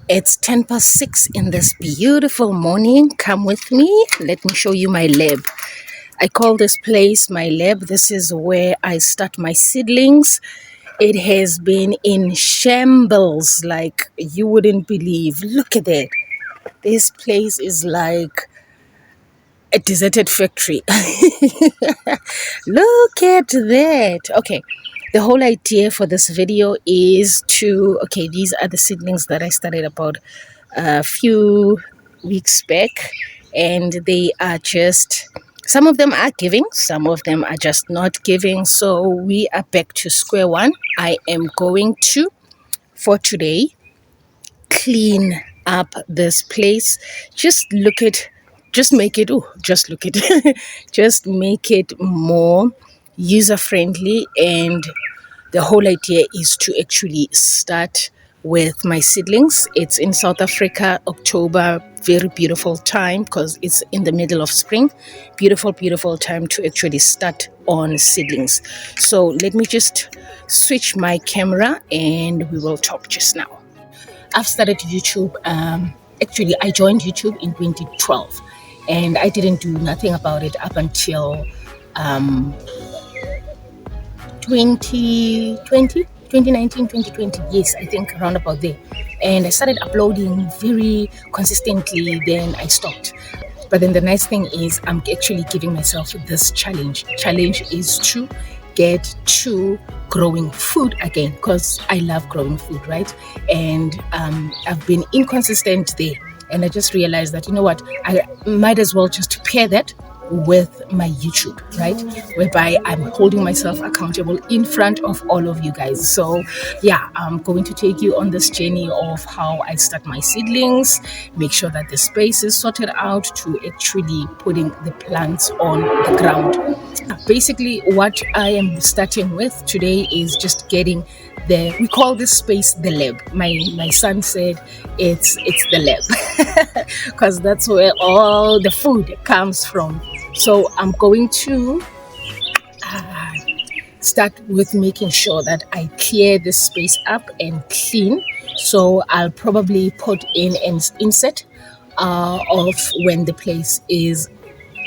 It's 6:10 in this beautiful morning. Come with me. Let me show you my lab. I call this place my lab. This is where I start my seedlings. It has been in shambles like you wouldn't believe. Look at that. This place is like a deserted factory. Look at that. Okay. The whole idea for this video is these are the seedlings that I started about a few weeks back, and they are just, some of them are giving, some of them are just not giving. So we are back to square one. I am going to, for today, clean up this place. Just look at, just make it, just look at it, just make it more user friendly. And the whole idea is to actually start with my seedlings. It's in South Africa, October, very beautiful time because it's in the middle of spring. Beautiful, beautiful time to actually start on seedlings. So let me just switch my camera and we will talk just now. I've started YouTube. Actually, I joined YouTube in 2012 and I didn't do nothing about it up until 2019, 2020. Yes, I think around about there. And I started uploading very consistently, then I stopped. But then the nice thing is I'm actually giving myself this challenge. Challenge is to get to growing food again because I love growing food, right? And I've been inconsistent there. And I just realized that, you know what, I might as well just pair that with my YouTube, right? Whereby I'm holding myself accountable in front of all of you guys. So yeah, I'm going to take you on this journey of how I start my seedlings, make sure that the space is sorted out to actually putting the plants on the ground. Basically, what I am starting with today is just getting we call this space the lab. My son said it's the lab because that's where all the food comes from. So I'm going to start with making sure that I clear this space up and clean. So I'll probably put in an insert of when the place is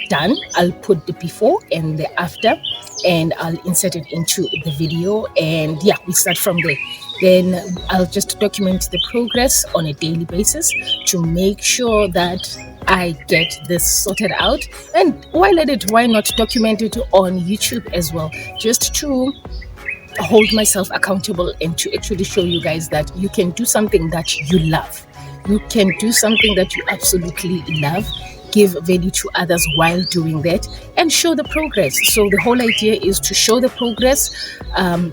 done. I'll put the before and the after and I'll insert it into the video, and yeah, we start from there. Then I'll just document the progress on a daily basis to make sure that I get this sorted out. And while at it, why not document it on YouTube as well, just to hold myself accountable and to actually show you guys that you can do something that you love. You can do something that you absolutely love, give value to others while doing that, and show the progress. So the whole idea is to show the progress,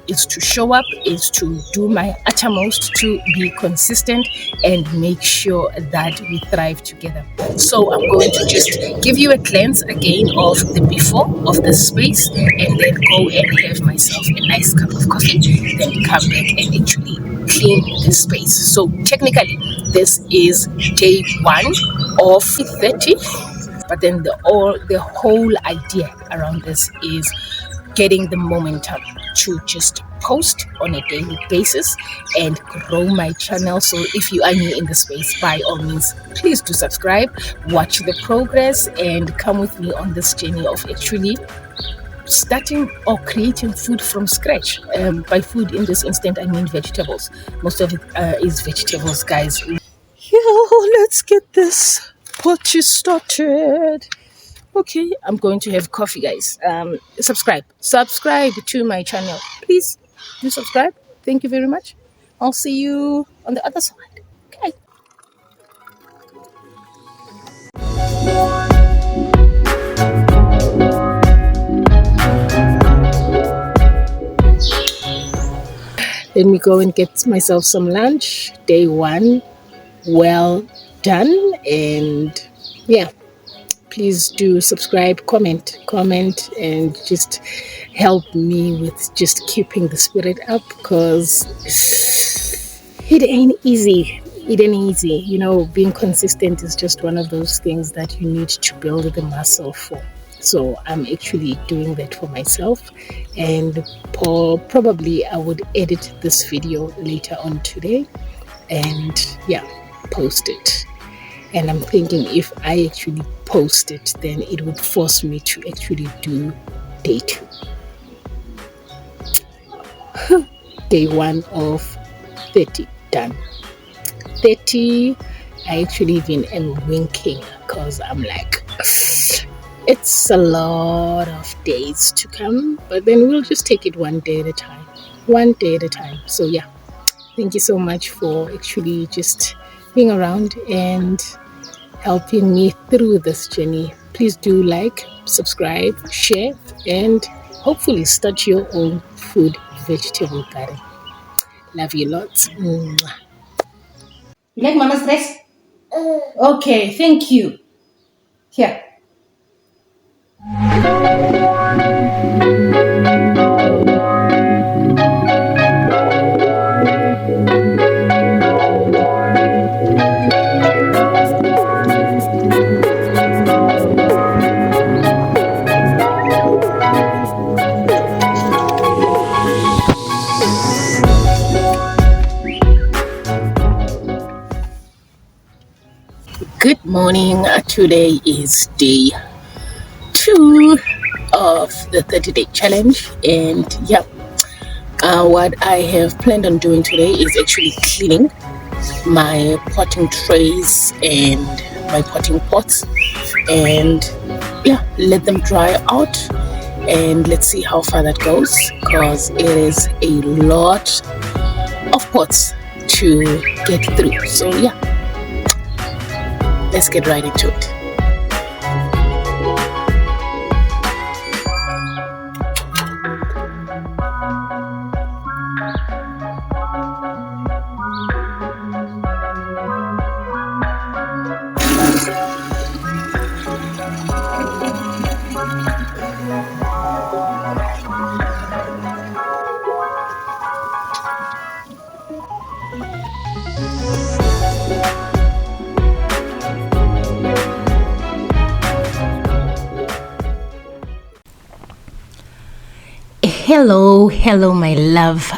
is to show up, is to do my uttermost to be consistent and make sure that we thrive together. So I'm going to just give you a glance again of the before of the space, and then go and have myself a nice cup of coffee, then come back and actually clean the space. So technically this is day one of 30, but then the whole idea around this is getting the momentum to just post on a daily basis and grow my channel. So if you are new in the space, by all means, please do subscribe, watch the progress, and come with me on this journey of actually starting or creating food from scratch. By food in this instant, I mean vegetables. Most of it is vegetables, guys. Yeah, let's get this party started. Okay, I'm going to have coffee, guys. Subscribe to my channel. Please do subscribe. Thank you very much. I'll see you on the other side. Okay. Let me go and get myself some lunch. Day one, well done. And yeah, please do subscribe, comment, and just help me with just keeping the spirit up, because it ain't easy. You know, being consistent is just one of those things that you need to build the muscle for. So I'm actually doing that for myself, and probably I would edit this video later on today. And yeah, post it. And I'm thinking if I actually post it, then it would force me to actually do day 2. Day 1 of 30 done. 30, I actually even am winking because I'm like, it's a lot of days to come, but then we'll just take it one day at a time. One day at a time. So yeah, thank you so much for actually just being around and helping me through this journey. Please do like, subscribe, share, and hopefully start your own food vegetable garden. Love you lots. Mwah. You like mama's dress? Okay, thank you. Here. Good morning. Today is day 2 of the 30-day challenge, and yeah, what I have planned on doing today is actually cleaning my potting trays and my potting pots, and yeah, let them dry out, and let's see how far that goes, because it is a lot of pots to get through. So yeah, let's get right into it. Hello, my love.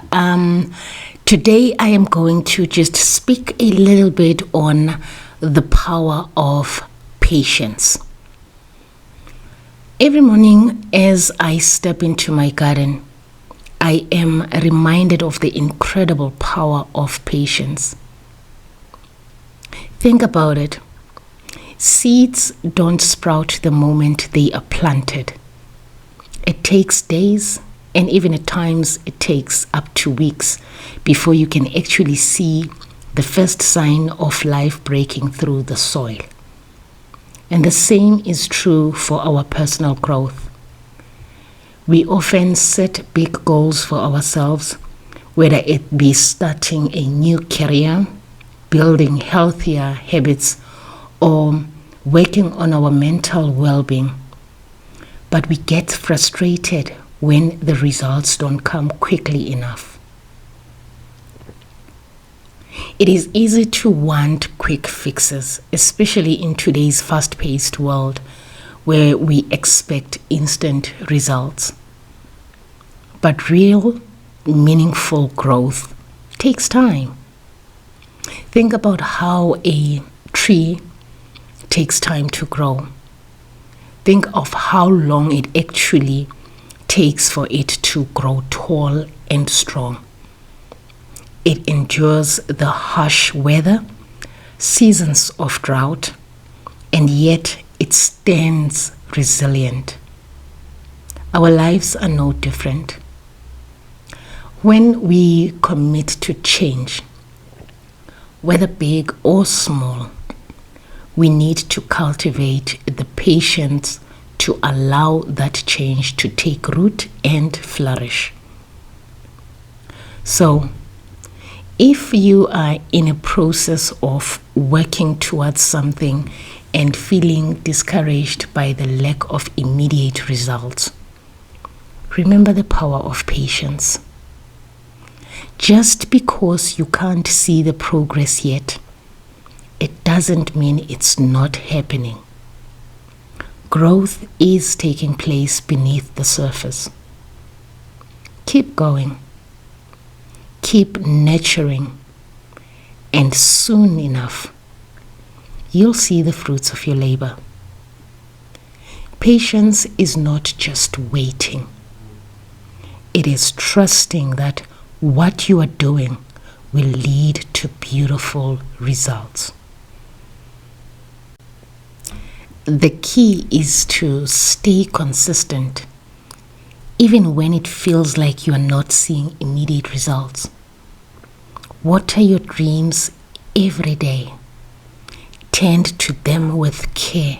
Today I am going to just speak a little bit on the power of patience. Every morning as I step into my garden, I am reminded of the incredible power of patience. Think about it. Seeds don't sprout the moment they are planted. It takes days, and even at times it takes up to weeks before you can actually see the first sign of life breaking through the soil. And the same is true for our personal growth. We often set big goals for ourselves, whether it be starting a new career, building healthier habits, or working on our mental well-being. But we get frustrated when the results don't come quickly enough. It is easy to want quick fixes, especially in today's fast-paced world where we expect instant results. But real, meaningful growth takes time. Think about how a tree takes time to grow. Think of how long it actually takes for it to grow tall and strong. It endures the harsh weather, seasons of drought, and yet it stands resilient. Our lives are no different. When we commit to change, whether big or small, we need to cultivate the patience to allow that change to take root and flourish. So, if you are in a process of working towards something and feeling discouraged by the lack of immediate results, remember the power of patience. Just because you can't see the progress yet, it doesn't mean it's not happening. Growth is taking place beneath the surface. Keep going. Keep nurturing. And soon enough, you'll see the fruits of your labor. Patience is not just waiting. It is trusting that what you are doing will lead to beautiful results. The key is to stay consistent, even when it feels like you are not seeing immediate results. Water your dreams every day. Tend to them with care,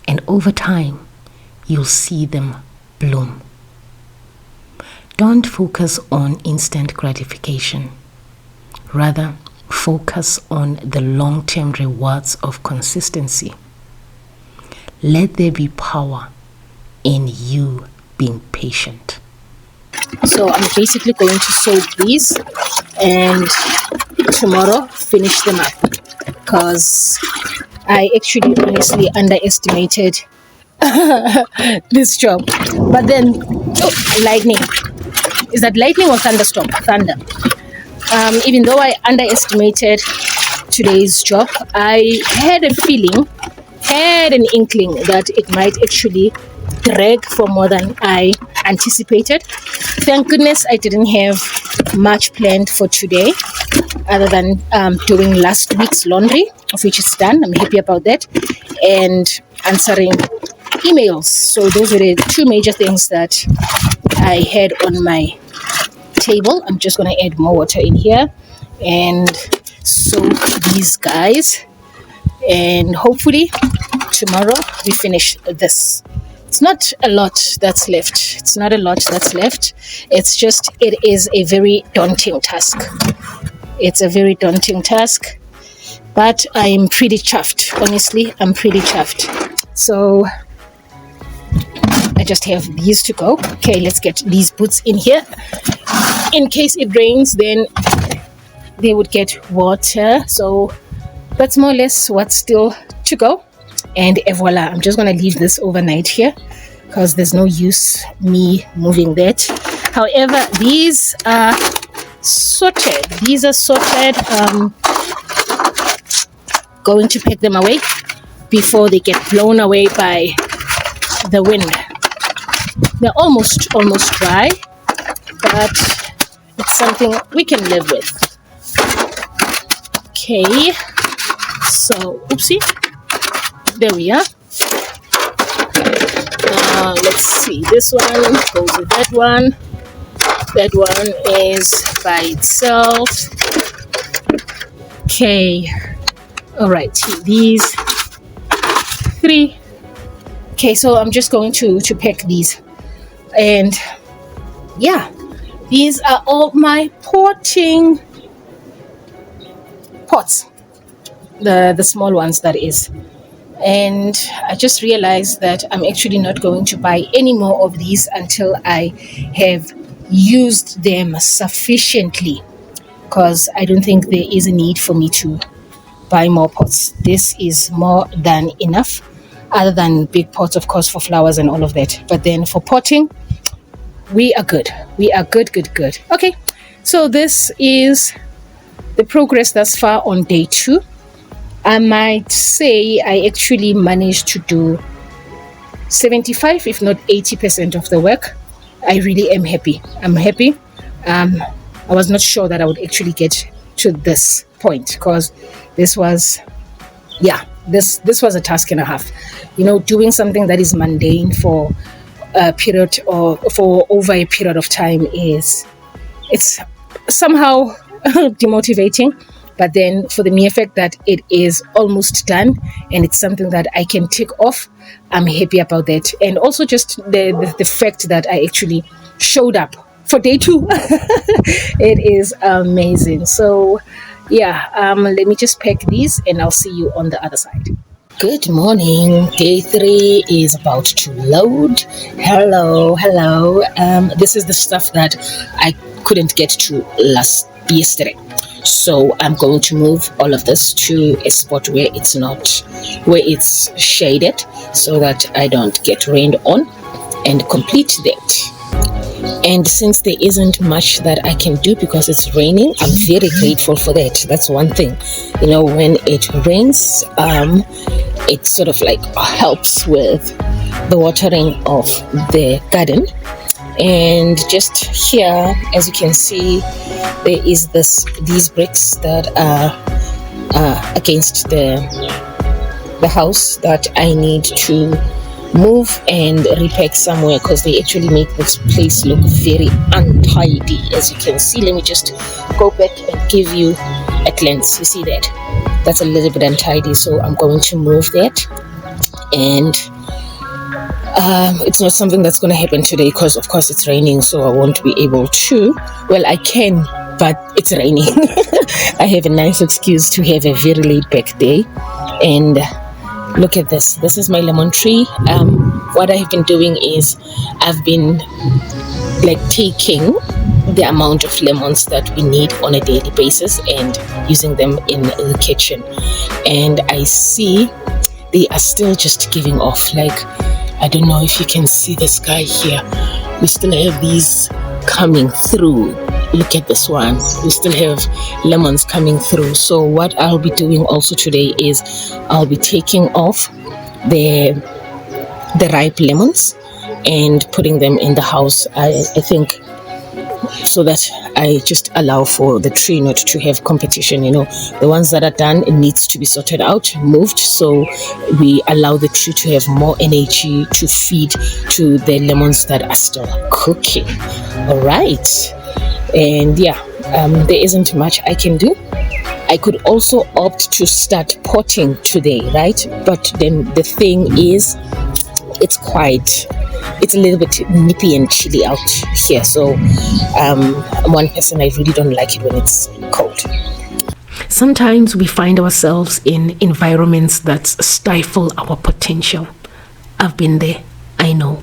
and over time, you'll see them bloom. Don't focus on instant gratification. Rather, focus on the long-term rewards of consistency. Let there be power in you being patient. So I'm basically going to soak these and tomorrow finish them up, because I actually honestly underestimated this job. But then, lightning. Is that lightning or thunderstorm? Thunder. Even though I underestimated today's job, I had a feeling, had an inkling that it might actually drag for more than I anticipated. Thank goodness I didn't have much planned for today other than doing last week's laundry, of which is done. I'm happy about that. And answering emails. So those were the two major things that I had on my table. I'm just going to add more water in here and soak these guys, and hopefully tomorrow we finish this. It's not a lot that's left. It's not a lot that's left. It's just, it is a very daunting task. It's a very daunting task, but I'm pretty chuffed. Honestly, I'm pretty chuffed. So I just have these to go. Okay, let's get these boots in here. In case it rains, then they would get water. So that's more or less what's still to go. And voila, I'm just going to leave this overnight here because there's no use me moving that. However, these are sorted. These are sorted. Going to pack them away before they get blown away by the wind. They're almost dry, but it's something we can live with. Okay, so oopsie. There we are. Let's see. This one goes with that one. That one is by itself. Okay. All right. These three. Okay, so I'm just going to pack these. And yeah, these are all my potting pots. The small ones, that is. And I just realized that I'm actually not going to buy any more of these until I have used them sufficiently, because I don't think there is a need for me to buy more pots. This is more than enough, other than big pots, of course, for flowers and all of that. But then for potting, we are good. We are good. Okay, so this is the progress thus far on day 2. I might say I actually managed to do 75, if not 80% of the work. I really am happy. I'm happy. I was not sure that I would actually get to this point, because this was a task and a half. You know, doing something that is mundane for a period or for over a period of time it's somehow demotivating. But then for the mere fact that it is almost done and it's something that I can tick off, I'm happy about that. And also just the fact that I actually showed up for day 2. It is amazing. So yeah, let me just pack these and I'll see you on the other side. Good morning. Day 3 is about to load. Hello. This is the stuff that I couldn't get to yesterday. So I'm going to move all of this to a spot where it's shaded, so that I don't get rained on, and complete that. And since there isn't much that I can do because it's raining, I'm very grateful for that. That's one thing. When it rains, it sort of like helps with the watering of the garden. And just here, as you can see, there is these bricks that are against the house that I need to move and repack somewhere, because they actually make this place look very untidy, as you can see. Let me just go back and give you a glance. You see that's a little bit untidy, so I'm going to move that. And it's not something that's going to happen today because of course it's raining, so I won't be able to. Well, I can, but it's raining. I have a nice excuse to have a very laid back day. And look at this. This is my lemon tree. What I have been doing is I've been taking the amount of lemons that we need on a daily basis and using them in the kitchen. And I see they are still just giving off. I don't know if you can see this guy here. We still have these coming through. Look at this one. We still have lemons coming through. So what I'll be doing also today is I'll be taking off the ripe lemons and putting them in the house. I think so that I just allow for the tree not to have competition. The ones that are done, it needs to be sorted out, moved, so we allow the tree to have more energy to feed to the lemons that are still cooking. All right. And there isn't much I can do. I could also opt to start potting today, right? But then the thing is, it's a little bit nippy and chilly out here. So I'm one person, I really don't like it when it's cold. Sometimes we find ourselves in environments that stifle our potential. I've been there, I know.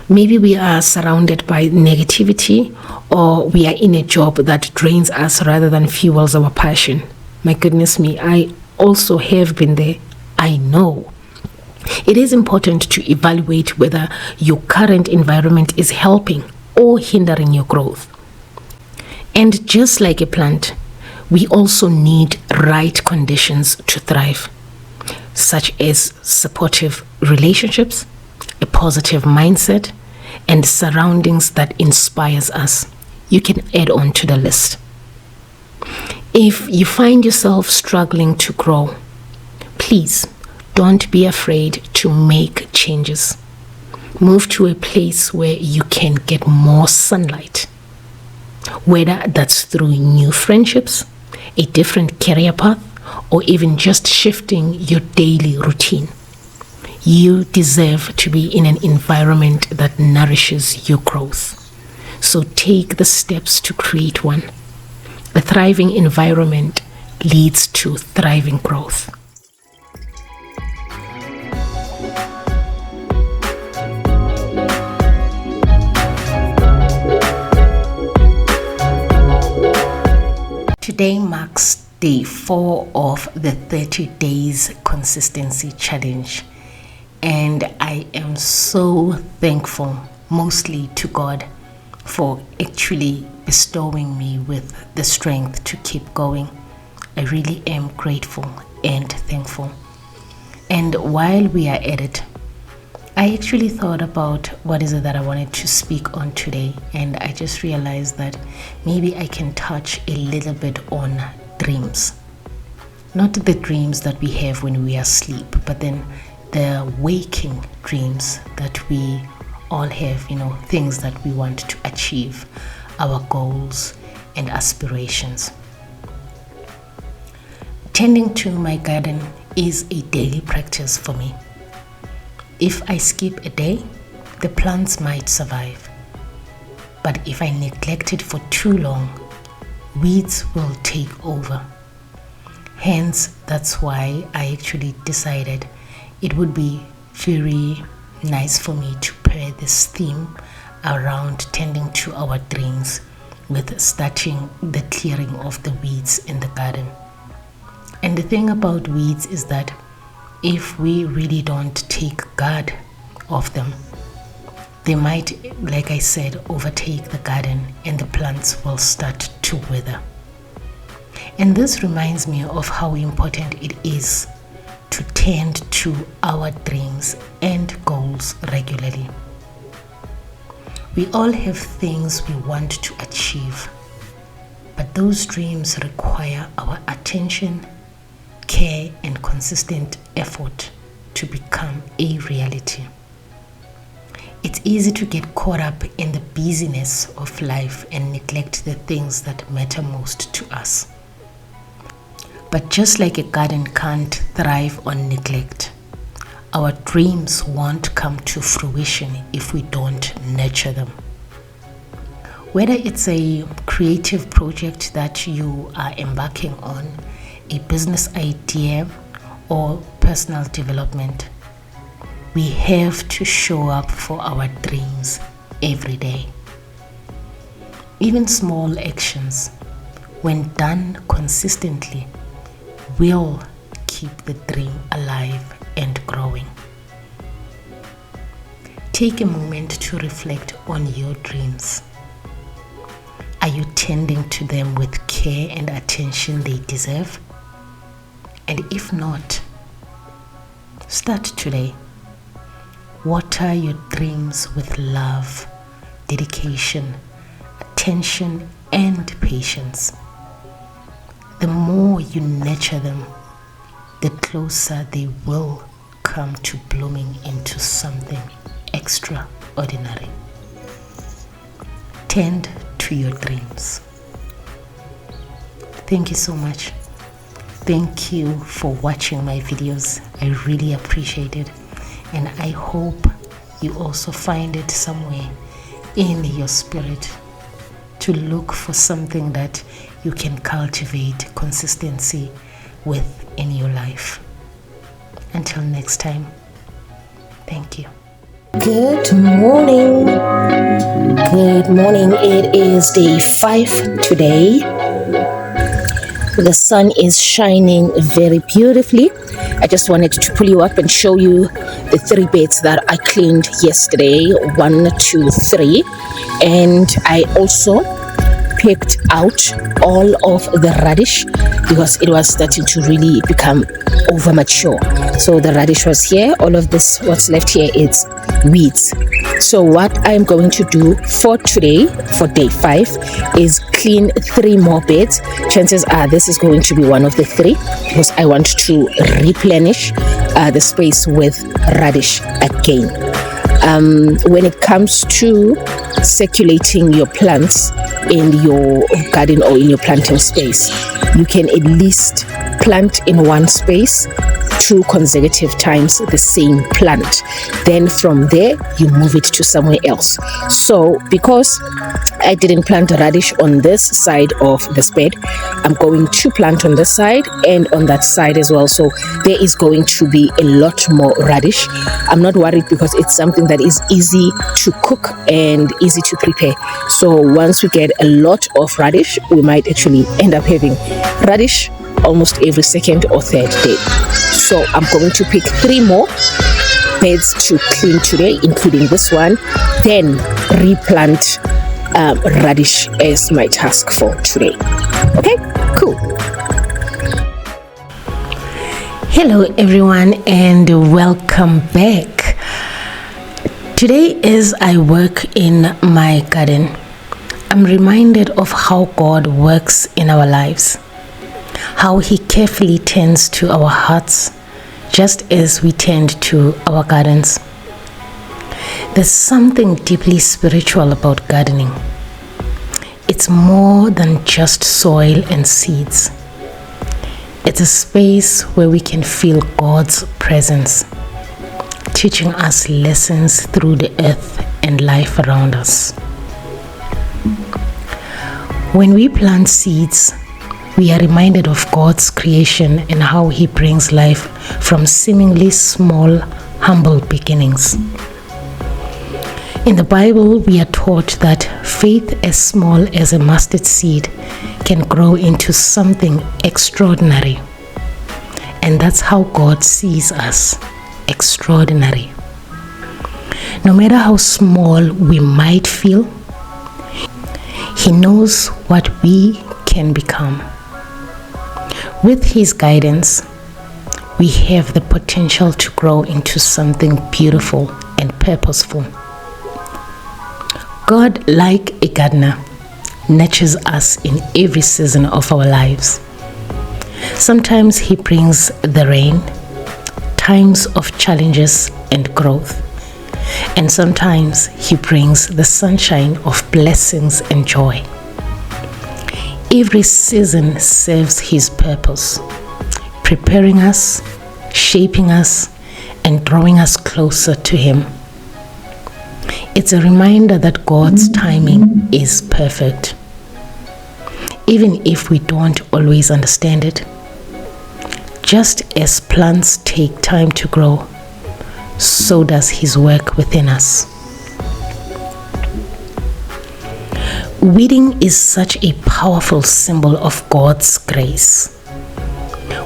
Maybe we are surrounded by negativity, or we are in a job that drains us rather than fuels our passion. My goodness me, I also have been there, I know. It is important to evaluate whether your current environment is helping or hindering your growth. And just like a plant, we also need right conditions to thrive, such as supportive relationships, a positive mindset, and surroundings that inspires us. You can add on to the list. If you find yourself struggling to grow, please don't be afraid to make changes. Move to a place where you can get more sunlight, whether that's through new friendships, a different career path, or even just shifting your daily routine. You deserve to be in an environment that nourishes your growth. So take the steps to create one. A thriving environment leads to thriving growth. Today marks day 4 of the 30 days consistency challenge. And I am so thankful, mostly to God, for actually bestowing me with the strength to keep going. I really am grateful and thankful. And while we are at it, I actually thought about what is it that I wanted to speak on today, and I just realized that maybe I can touch a little bit on dreams. Not the dreams that we have when we are asleep, but then the waking dreams that we all have, things that we want to achieve, our goals and aspirations. Tending to my garden is a daily practice for me. If I skip a day, the plants might survive. But if I neglect it for too long, weeds will take over. Hence, that's why I actually decided it would be very nice for me to pair this theme around tending to our dreams with starting the clearing of the weeds in the garden. And the thing about weeds is that if we really don't take guard of them, they might, like I said, overtake the garden and the plants will start to wither. And this reminds me of how important it is to tend to our dreams and goals regularly. We all have things we want to achieve, but those dreams require our attention, care, and consistent effort to become a reality. It's easy to get caught up in the busyness of life and neglect the things that matter most to us. But just like a garden can't thrive on neglect, our dreams won't come to fruition if we don't nurture them. Whether it's a creative project that you are embarking on, a business idea, or personal development, we have to show up for our dreams every day. Even small actions, when done consistently, will keep the dream alive and growing. Take a moment to reflect on your dreams. Are you tending to them with care and attention they deserve? And if not, start today. Water your dreams with love, dedication, attention, and patience. The more you nurture them, the closer they will come to blooming into something extraordinary. Tend to your dreams. Thank you so much. Thank you for watching my videos. I really appreciate it, and I hope you also find it somewhere in your spirit to look for something that you can cultivate consistency with in your life. Until next time, thank you. Good morning. Good morning. It is day 5 today. The sun is shining very beautifully. I just wanted to pull you up and show you the 3 beds that I cleaned yesterday. 1, 2, 3. And I also picked out all of the radish because it was starting to really become over mature. So the radish was here. All of this, what's left here, is weeds. So what I'm going to do for today, for day 5, is clean 3 more beds. Chances are this is going to be one of the 3 because I want to replenish the space with radish again. When it comes to circulating your plants in your garden or in your planting space, you can at least plant in one space 2 consecutive times the same plant. Then from there you move it to somewhere else. So because I didn't plant a radish on this side of this bed, I'm going to plant on this side and on that side as well. So there is going to be a lot more radish. I'm not worried because it's something that is easy to cook and easy to prepare. So once we get a lot of radish, we might actually end up having radish almost every 2nd or 3rd day. So I'm going to pick 3 more beds to clean today, including this one, then replant radish as my task for today. Okay, cool. Hello everyone and welcome back. Today as I work in my garden, I'm reminded of how God works in our lives, how He carefully tends to our hearts just as we tend to our gardens. There's something deeply spiritual about gardening. It's more than just soil and seeds. It's a space where we can feel God's presence, teaching us lessons through the earth and life around us. When we plant seeds, we are reminded of God's creation and how He brings life from seemingly small, humble beginnings. In the Bible, we are taught that faith as small as a mustard seed can grow into something extraordinary. And that's how God sees us, extraordinary. No matter how small we might feel, He knows what we can become. With His guidance, we have the potential to grow into something beautiful and purposeful. God, like a gardener, nurtures us in every season of our lives. Sometimes He brings the rain, times of challenges and growth, and sometimes He brings the sunshine of blessings and joy. Every season serves His purpose, preparing us, shaping us, and drawing us closer to Him. It's a reminder that God's timing is perfect, even if we don't always understand it. Just as plants take time to grow, so does His work within us. Weeding is such a powerful symbol of God's grace.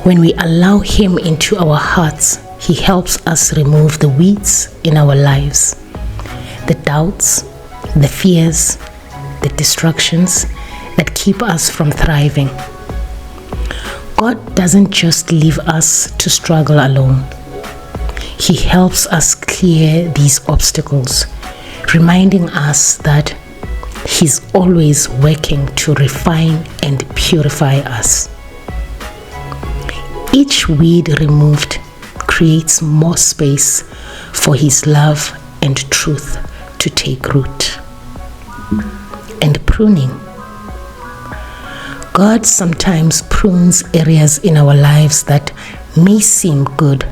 When we allow Him into our hearts, He helps us remove the weeds in our lives, the doubts, the fears, the distractions that keep us from thriving. God doesn't just leave us to struggle alone. He helps us clear these obstacles, reminding us that He's always working to refine and purify us. Each weed removed creates more space for His love and truth to take root. And pruning. God sometimes prunes areas in our lives that may seem good,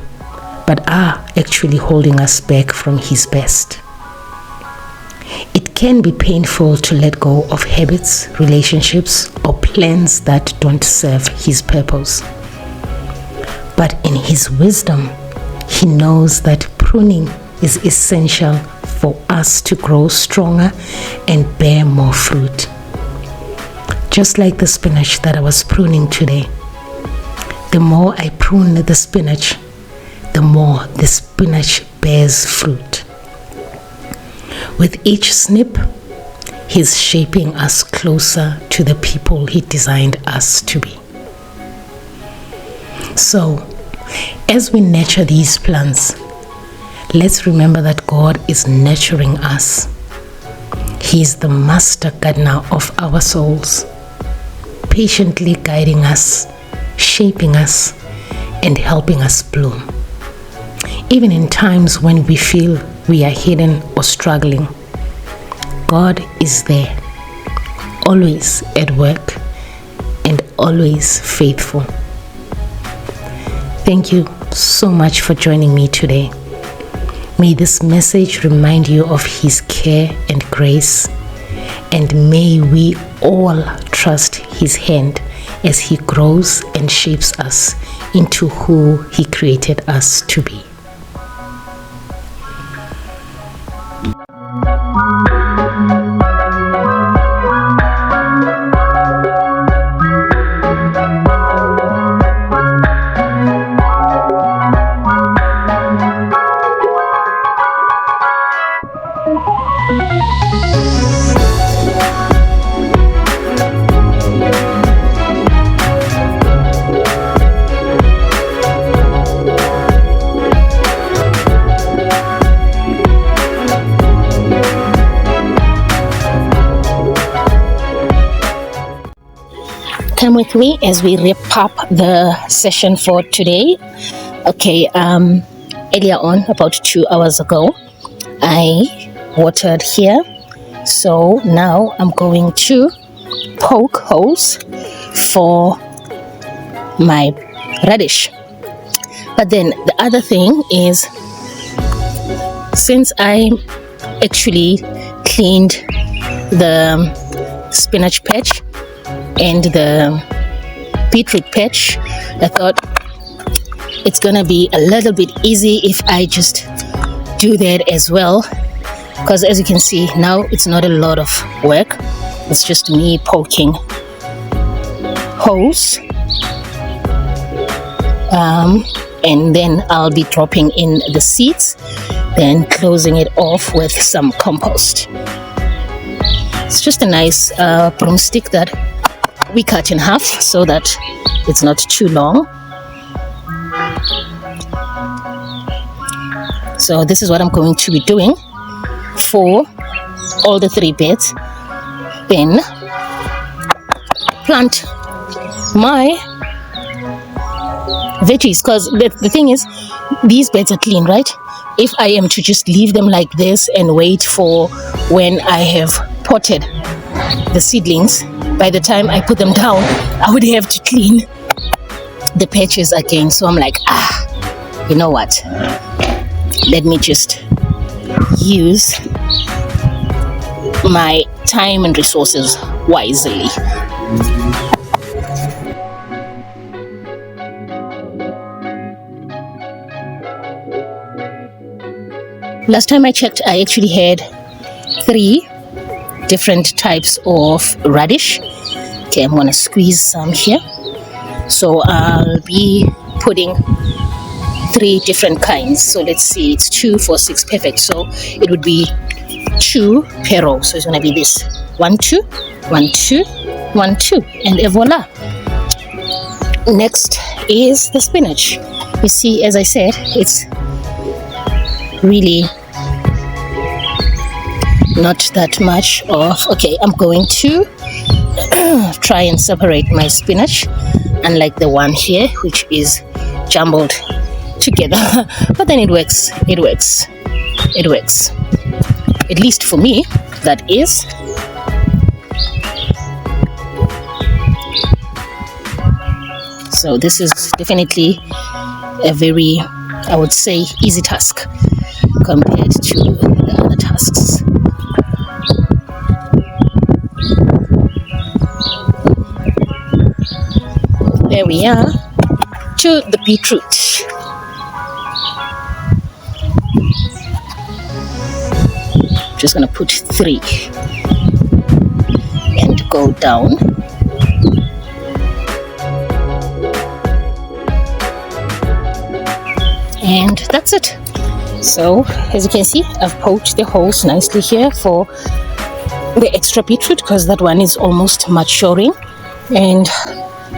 but are actually holding us back from His best. It can be painful to let go of habits, relationships, or plans that don't serve His purpose. But in His wisdom, He knows that pruning is essential for us to grow stronger and bear more fruit. Just like the spinach that I was pruning today. The more I prune the spinach, the more the spinach bears fruit. With each snip, He's shaping us closer to the people He designed us to be. So, as we nurture these plants, let's remember that God is nurturing us. He is the master gardener of our souls, patiently guiding us, shaping us, and helping us bloom. Even in times when we feel we are hidden or struggling, God is there, always at work and always faithful. Thank you so much for joining me today. May this message remind you of His care and grace, and may we all trust His hand as He grows and shapes us into who He created us to be. Come with me as we wrap up the session for today. Okay, earlier on, about 2 hours ago, I watered here. So now I'm going to poke holes for my radish. But then the other thing is, since I actually cleaned the spinach patch and the beetroot patch, I thought it's gonna be a little bit easy if I just do that as well, because as you can see now it's not a lot of work. It's just me poking holes, and then I'll be dropping in the seeds then closing it off with some compost. It's just a nice broomstick that we cut in half so that it's not too long. So this is what I'm going to be doing for all the 3 beds. Then plant my veggies, because the thing is, these beds are clean, right? If I am to just leave them like this and wait for when I have potted the seedlings, by the time I put them down, I would have to clean the patches again. So I'm like, you know what? Let me just use my time and resources wisely. Last time I checked, I actually had 3 different types of radish. Okay, I'm gonna squeeze some here. So I'll be putting 3 different kinds. So let's see, it's 2, 4, 6, perfect. So it would be 2 per row. So it's gonna be this 1, 2, 1, 2, 1, 2, and voila. Next is the spinach. You see, as I said, it's really not that much of. Okay, I'm going to try and separate my spinach, unlike the one here, which is jumbled together. But then it works. At least for me, that is. So this is definitely a very, I would say, easy task compared to the other tasks. There we are, to the beetroot. Just gonna put 3 and go down. And that's it. So as you can see, I've poked the holes nicely here for the extra beetroot, because that one is almost maturing. And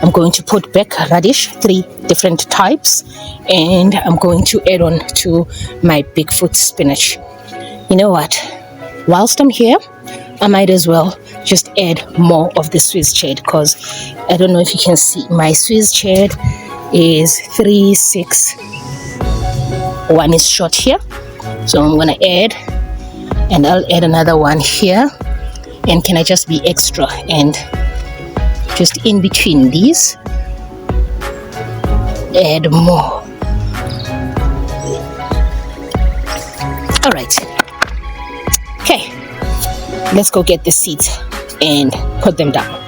I'm going to put back radish, 3 different types, and I'm going to add on to my Bigfoot spinach. You know what? Whilst I'm here, I might as well just add more of the Swiss chard, because I don't know if you can see, my Swiss chard is 3, 6. One is short here, so I'm gonna add, and I'll add another one here. And can I just be extra and just in between these add more? All right, okay, let's go get the seeds and put them down.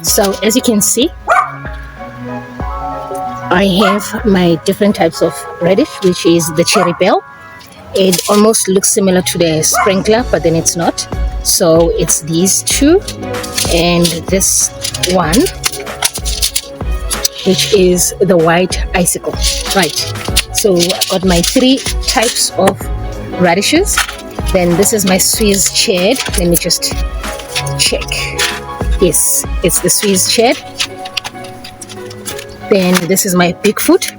So as you can see, I have my different types of radish, which is the cherry bell. It almost looks similar to the sprinkler, but then it's not. So it's these 2 and this one, which is the white icicle. Right, so I've got my 3 types of radishes. Then this is my Swiss chard. Let me just check. Yes, it's the Swiss chard. Then this is my Bigfoot.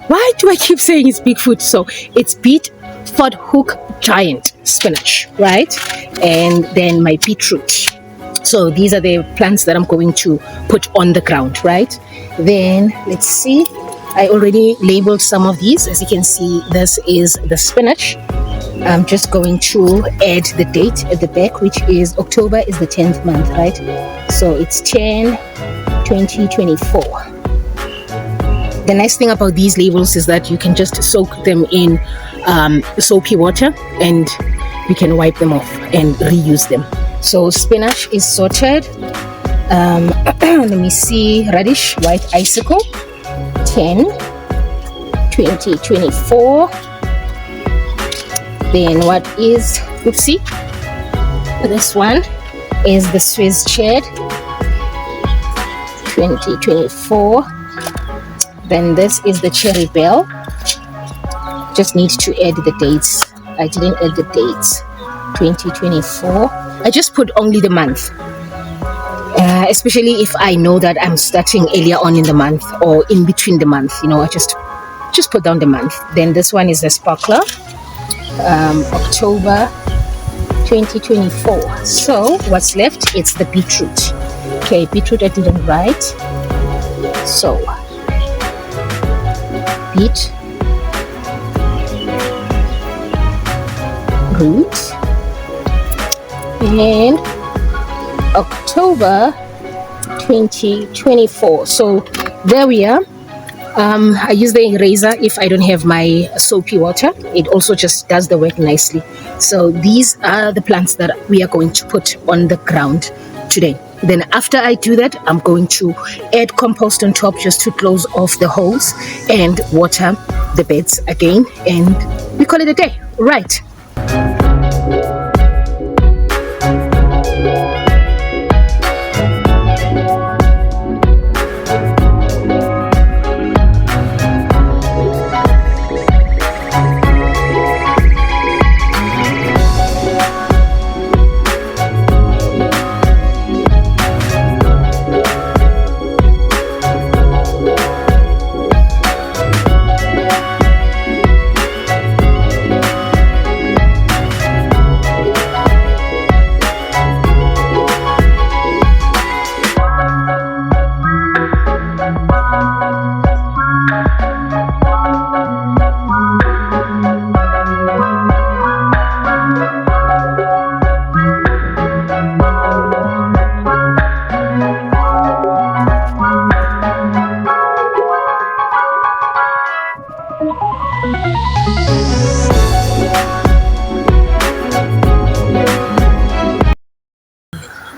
Why do I keep saying it's Bigfoot? So it's Bigfoot hook giant spinach, right? And then my beetroot. So these are the plants that I'm going to put on the ground, right? Then let's see. I already labeled some of these. As you can see, this is the spinach. I'm just going to add the date at the back, which is October is the 10th month, right? So it's 10/20/24. The nice thing about these labels is that you can just soak them in soapy water, and we can wipe them off and reuse them. So spinach is sorted. Let me see, radish, white icicle, 10, 20, 24. Then what is, oopsie, this one is the Swiss chard, 20, 24. Then this is the cherry bell. Just need to add the dates. I didn't add the dates. 2024. I just put only the month. Especially if I know that I'm starting earlier on in the month or in between the month, you know, I just put down the month. Then this one is the sparkler, October 2024. So what's left? It's the beetroot. Okay, beetroot I didn't write. So beetroot and October 2024. So there we are. I use the eraser if I don't have my soapy water. It also just does the work nicely. So these are the plants that we are going to put on the ground today. Then after I do that, I'm going to add compost on top just to close off the holes and water the beds again, and we call it a day. Right.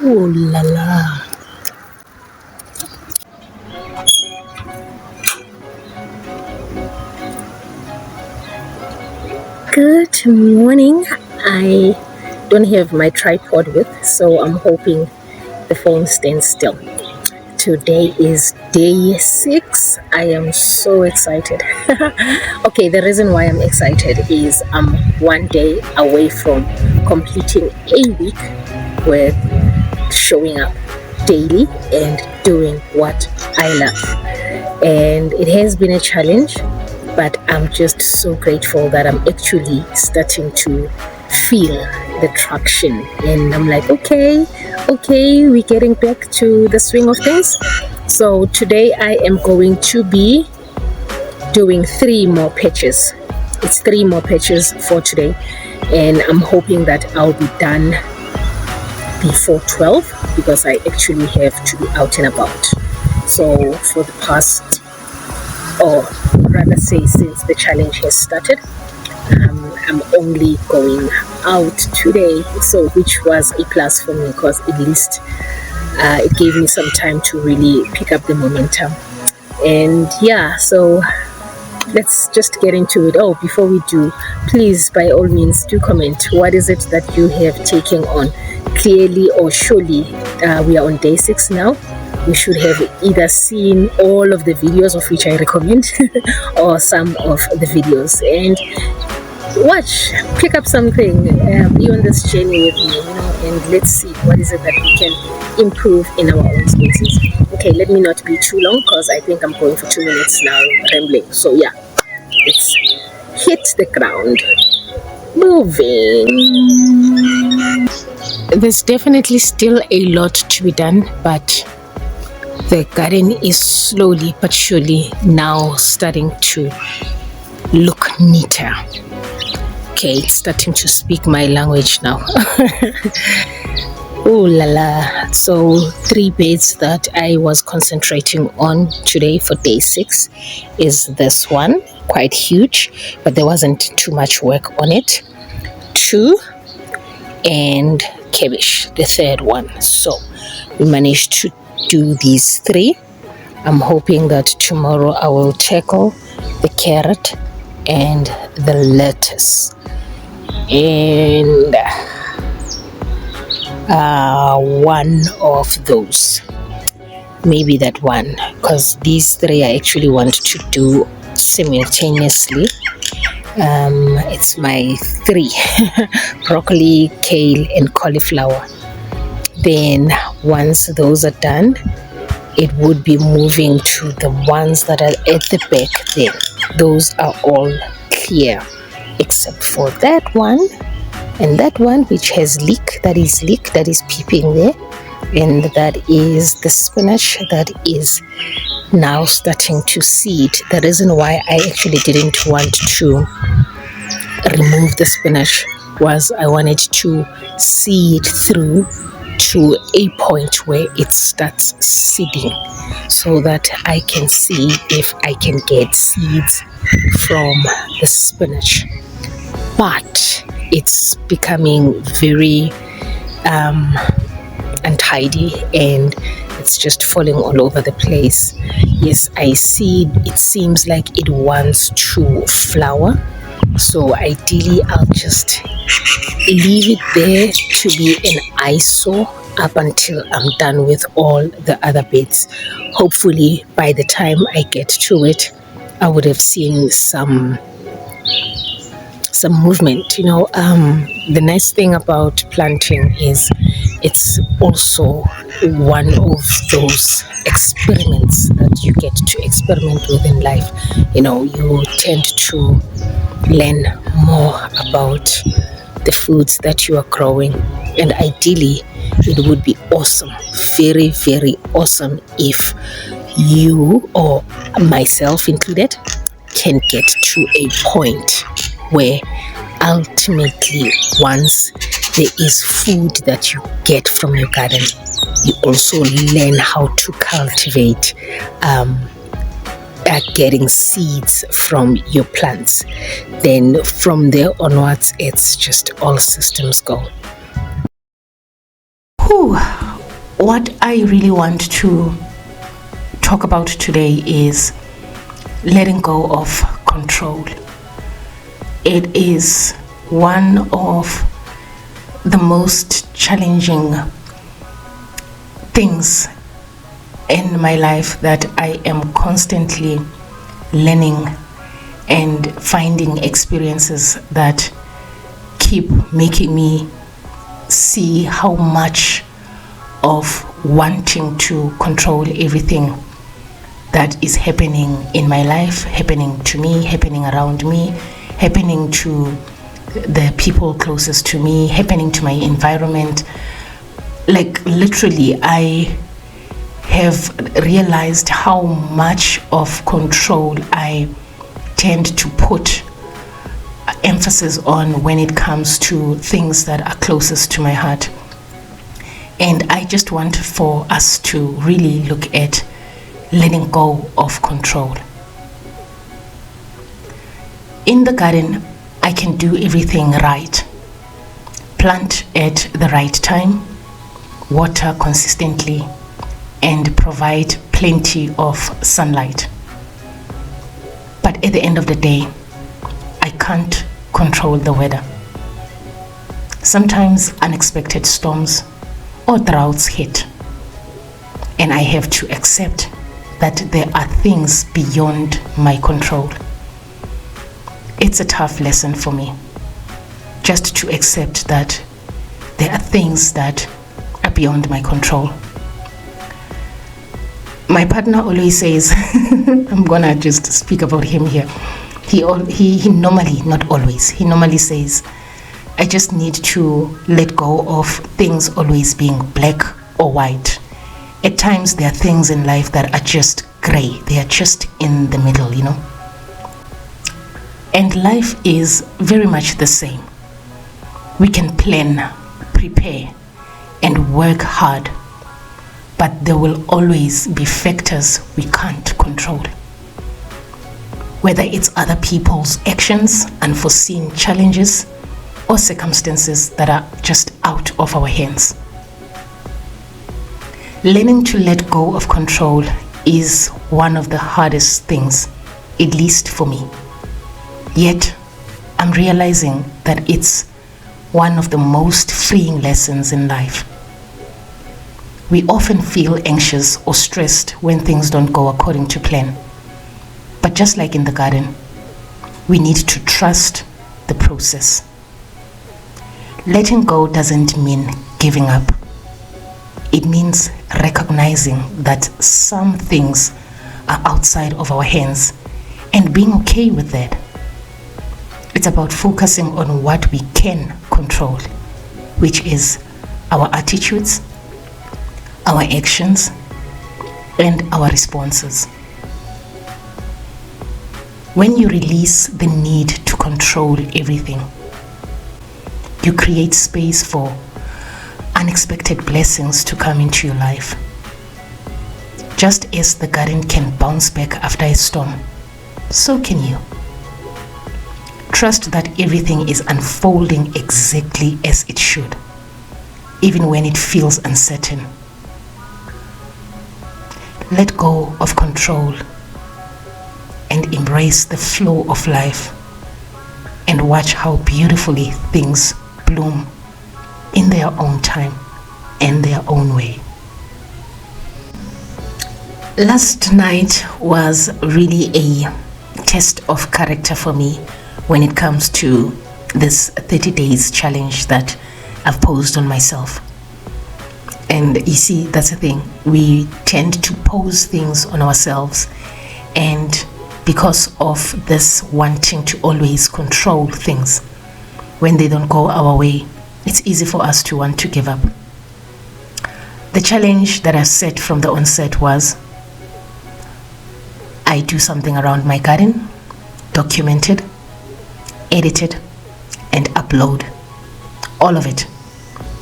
Oh la la. Good morning. I don't have my tripod with, so I'm hoping the phone stands still. Today is day 6. I am so excited. Okay, the reason why I'm excited is I'm one day away from completing a week with showing up daily and doing what I love. And it has been a challenge, but I'm just so grateful that I'm actually starting to feel the traction, and I'm like, okay, we're getting back to the swing of things. So today I am going to be doing 3 more patches. It's 3 more patches for today, and I'm hoping that I'll be done before 12 because I actually have to be out and about. So for the past, or rather say since the challenge has started, I'm only going out today, so which was a plus for me because at least it gave me some time to really pick up the momentum. And yeah, so let's just get into it. Oh, before we do, please by all means do comment. What is it that you have taken on? Clearly or surely we are on day 6 now. You should have either seen all of the videos, of which I recommend, or some of the videos, and pick up something, be on this journey with me, and let's see what is it that we can improve in our own spaces. Okay, let me not be too long because I think I'm going for 2 minutes now rambling. So yeah, let's hit the ground. Moving. There's definitely still a lot to be done, but the garden is slowly but surely now starting to look neater. Okay, it's starting to speak my language now. Oh la la. So 3 beds that I was concentrating on today for day 6 is this one, quite huge, but there wasn't too much work on it. 2, and cabbage, the third one. So we managed to do these three. I'm hoping that tomorrow I will tackle the carrot and the lettuce and one of those, maybe that one, because these three I actually want to do simultaneously. It's my three: broccoli, kale, and cauliflower. Then once those are done, it would be moving to the ones that are at the back there. Those are all clear except for that one and that one which has leek, that is peeping there, and that is the spinach that is now starting to seed. The reason why I actually didn't want to remove the spinach was I wanted to see it through to a point where it starts seeding, so that I can see if I can get seeds from the spinach. But it's becoming very untidy and it's just falling all over the place. Yes, I see it seems like it wants to flower, so ideally I'll just leave it there to be an eyesore up until I'm done with all the other bits. Hopefully by the time I get to it, I would have seen some movement. The nice thing about planting is it's also one of those experiments that you get to experiment with in life. You tend to learn more about the foods that you are growing, and ideally it would be awesome, very, very awesome, if you or myself included can get to a point where ultimately, once there is food that you get from your garden, you also learn how to cultivate getting seeds from your plants. Then from there onwards, it's just all systems go. What I really want to talk about today is letting go of control. It is one of the most challenging things in my life that I am constantly learning and finding experiences that keep making me see how much of wanting to control everything that is happening in my life, happening to me, happening around me, happening to the people closest to me, happening to my environment. Like literally, I have realized how much of control I tend to put emphasis on when it comes to things that are closest to my heart. And I just want for us to really look at letting go of control. In the garden, I can do everything right. Plant at the right time, water consistently, and provide plenty of sunlight. But at the end of the day, I can't control the weather. Sometimes unexpected storms or droughts hit, and I have to accept that there are things beyond my control. It's a tough lesson for me, just to accept that there are things that are beyond my control. My partner always says, I'm gonna just speak about him here. He normally, not always, he normally says, I just need to let go of things always being black or white. At times there are things in life that are just gray. They are just in the middle, And life is very much the same. We can plan, prepare, and work hard, but there will always be factors we can't control. Whether it's other people's actions, unforeseen challenges, or circumstances that are just out of our hands. Learning to let go of control is one of the hardest things, at least for me. Yet, I'm realizing that it's one of the most freeing lessons in life. We often feel anxious or stressed when things don't go according to plan. But just like in the garden, we need to trust the process. Letting go doesn't mean giving up. It means recognizing that some things are outside of our hands and being okay with that. It's about focusing on what we can control, which is our attitudes, our actions, and our responses. When you release the need to control everything, you create space for unexpected blessings to come into your life. Just as the garden can bounce back after a storm, so can you. Trust that everything is unfolding exactly as it should, even when it feels uncertain. Let go of control and embrace the flow of life, and watch how beautifully things bloom in their own time and their own way. Last night was really a test of character for me when it comes to this 30 days challenge that I've posed on myself. And you see, that's the thing. We tend to pose things on ourselves, and because of this wanting to always control things, when they don't go our way, it's easy for us to want to give up. The challenge that I set from the onset was I do something around my garden, document it, edit it, and upload all of it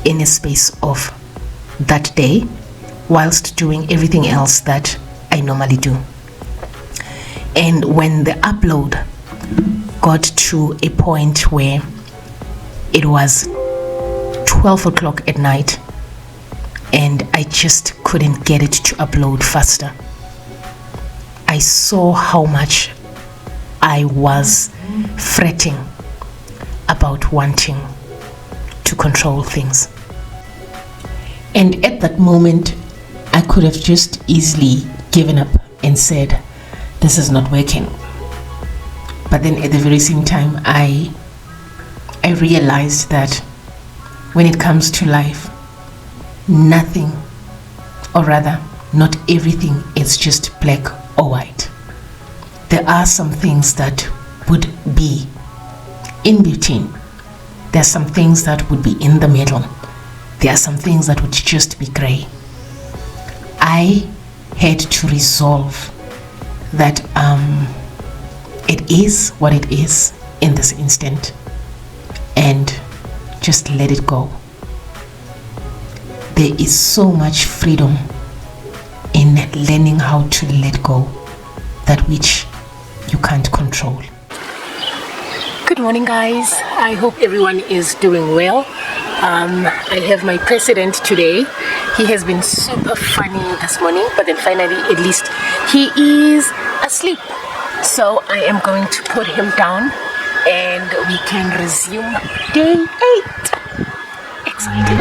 in a space of that day, whilst doing everything else that I normally do. And when the upload got to a point where it was 12 o'clock at night and I just couldn't get it to upload faster, I saw how much I was fretting about wanting to control things. And at that moment, I could have just easily given up and said, this is not working. But then at the very same time, I realized that when it comes to life, nothing, or rather, not everything is just black or white. There are some things that would be in between. There are some things that would be in the middle. There are some things that would just be gray. I had to resolve that it is what it is in this instant, and just let it go. There is so much freedom in learning how to let go that which you can't control. Good morning, guys. I hope everyone is doing well. I have my president today. He has been super funny this morning, but then finally, at least, he is asleep. So I am going to put him down and we can resume day 8. Excited.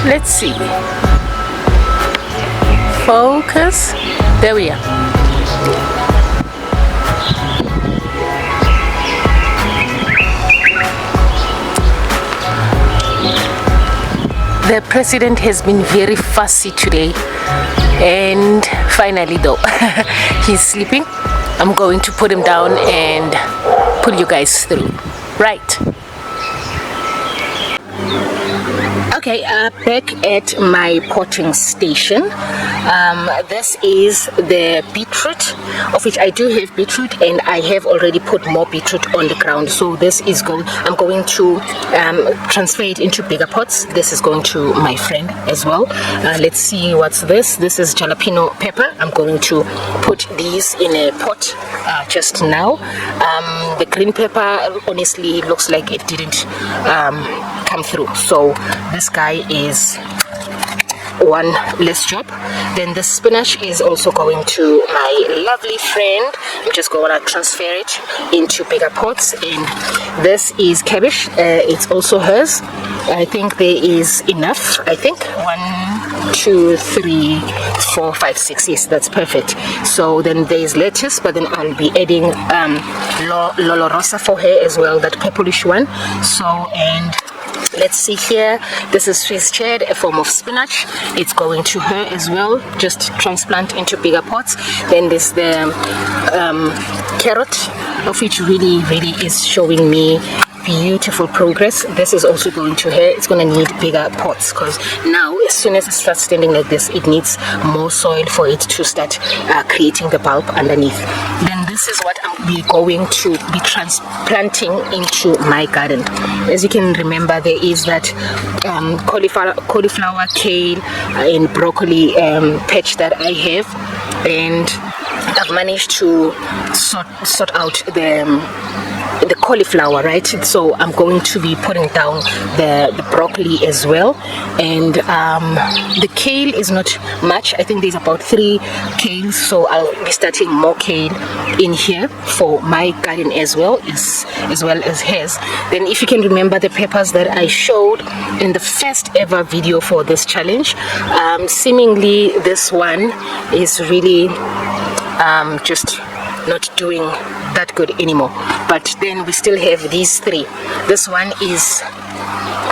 Let's see. Focus. There we are. The president has been very fussy today, and finally though he's sleeping. I'm going to put him down and put you guys through. Right. Okay, back at my potting station. This is the beetroot, of which I do have beetroot, and I have already put more beetroot on the ground. So this is I'm going to transfer it into bigger pots. This is going to my friend as well. Let's see what's this. This is jalapeno pepper. I'm going to put these in a pot just now. The green pepper honestly looks like it didn't come through, so this guy is one less job. Then the spinach is also going to my lovely friend. I'm just going to transfer it into bigger pots. And this is cabbage. It's also hers. I think there is enough. I think 1, 2, 3, 4, 5, 6. Yes, that's perfect. So then there's lettuce, but then I'll be adding Lolo Rosa for her as well, that purplish one. So, and let's see here, this is Swiss chard, a form of spinach. It's going to her as well, just transplant into bigger pots. Then there's the carrot, of which really is showing me beautiful progress. This is also going to her. It's going to need bigger pots, because now as soon as it starts standing like this, it needs more soil for it to start creating the bulb underneath. Then this is what I'm going to be transplanting into my garden. As you can remember, there is that cauliflower, kale, and broccoli patch that I have, and I've managed to sort out the cauliflower, right? So I'm going to be putting down the broccoli as well, and the kale is not much. I think there's about 3 kales, so I'll be starting more kale in here for my garden as well as hers. Then if you can remember the peppers that I showed in the first ever video for this challenge, seemingly this one is really just not doing that good anymore, but then we still have these 3. This one is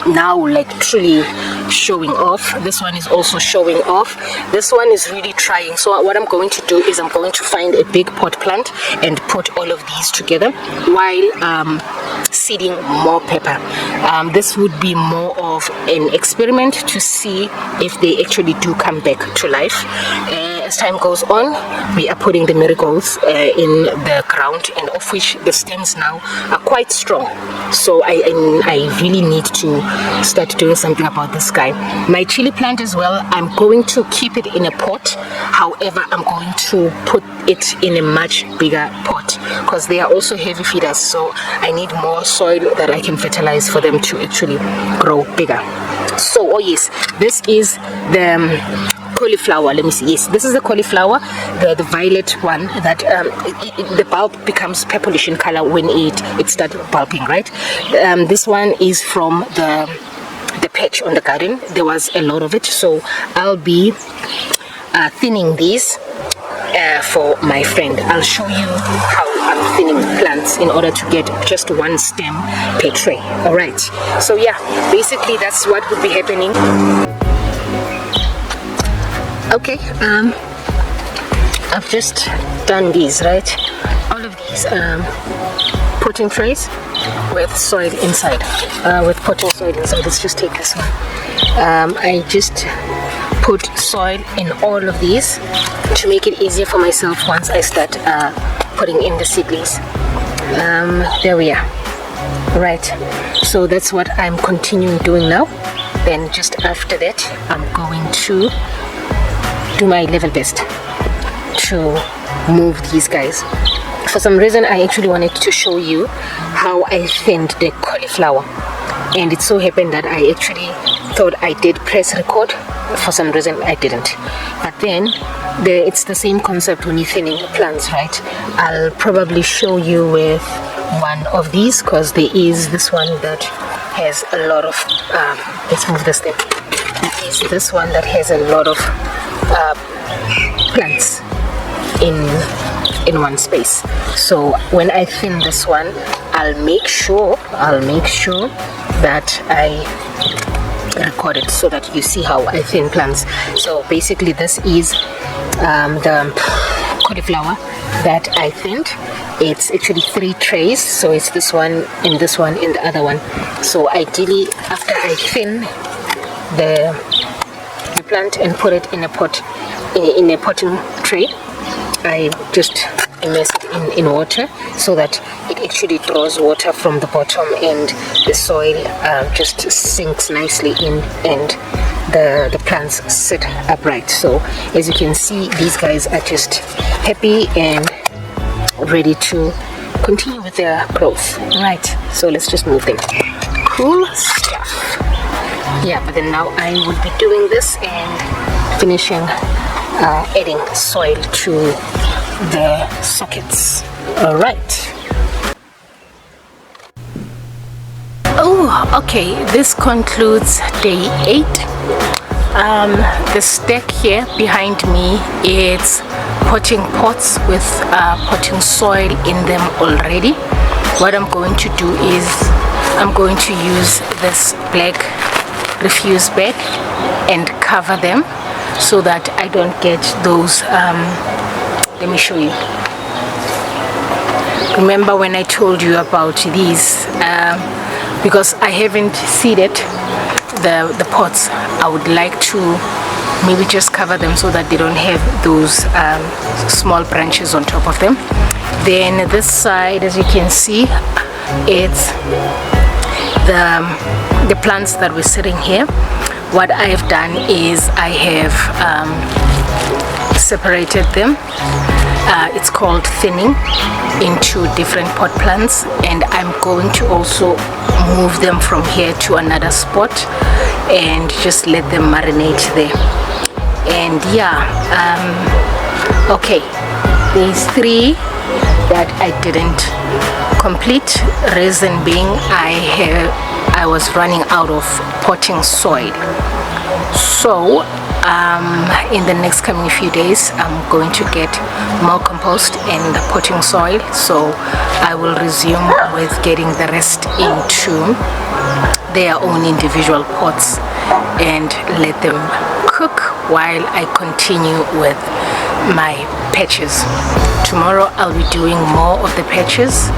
now like truly showing off. This one is also showing off. This one is really trying. So what I'm going to do is I'm going to find a big pot plant and put all of these together while seeding more pepper. This would be more of an experiment to see if they actually do come back to life. As time goes on, we are putting the marigolds in the ground, and of which the stems now are quite strong. So I really need to start doing something about this guy. My chili plant as well, I'm going to keep it in a pot. However, I'm going to put it in a much bigger pot, because they are also heavy feeders, so I need more soil that I can fertilize for them to actually grow bigger. So, oh yes, this is the cauliflower. Let me see. Yes, this is the cauliflower, the violet one that the bulb becomes purplish in color when it starts bulbing, right? This one is from the patch on the garden. There was a lot of it, so I'll be thinning these for my friend. I'll show you how I'm thinning plants in order to get just one stem per tray. All right, so yeah, basically that's what would be happening. Okay, I've just done these, right? All of these potting trays with soil inside, with potting soil inside. Let's just take this one. I just put soil in all of these to make it easier for myself once I start putting in the seedlings. There we are. Right, so that's what I'm continuing doing now. Then just after that, I'm going to do my level best to move these guys. For some reason, I actually wanted to show you how I thinned the cauliflower, and it so happened that I actually thought I did press record. For some reason I didn't, but then it's the same concept when you're thinning plants, right? I'll probably show you with one of these, because there is this one that has a lot of let's move this thing. There is this one that has a lot of plants in one space. So when I thin this one, I'll make sure that I record it so that you see how I thin plants. So basically this is the cauliflower that I thinned. It's actually 3 trays, so it's this one and this one and the other one. So ideally, after I thin the plant and put it in a pot, in a potting tray, I just immerse it in water so that it actually draws water from the bottom and the soil just sinks nicely in, and the plants sit upright. So as you can see, these guys are just happy and ready to continue with their growth. Right, so let's just move them. Cool stuff. Yeah, but then now I will be doing this and finishing adding soil to the sockets. All right. Oh, okay, this concludes day 8. The stack here behind me is potting pots with potting soil in them already. What I'm going to do is I'm going to use this black refuse bag and cover them so that I don't get those let me show you. Remember when I told you about these, because I haven't seeded the pots, I would like to maybe just cover them so that they don't have those small branches on top of them. Then this side, as you can see, it's the plants that were sitting here. What I have done is I have separated them. It's called thinning, into different pot plants, and I'm going to also move them from here to another spot and just let them marinate there. And yeah, okay, there's 3 that I didn't complete, reason being I was running out of potting soil. So in the next coming few days I'm going to get more compost and potting soil, so I will resume with getting the rest into their own individual pots and let them cook while I continue with my patches. Tomorrow I'll be doing more of the patches,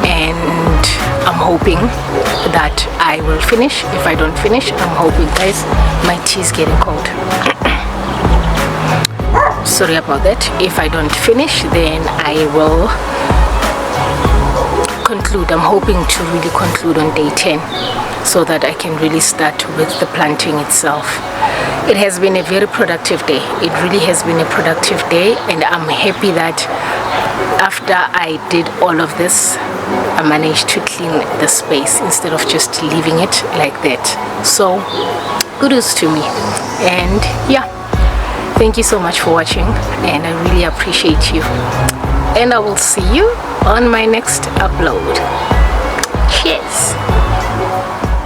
and I'm hoping that I will finish. If I don't finish, I'm hoping, guys, my tea is getting cold. Sorry about that. If I don't finish, then I will conclude. I'm hoping to really conclude on day 10 so that I can really start with the planting itself. It has been a very productive day. It really has been a productive day, and I'm happy that after I did all of this, I managed to clean the space instead of just leaving it like that. So kudos to me. And yeah, thank you so much for watching, and I really appreciate you, and I will see you on my next upload. Cheers.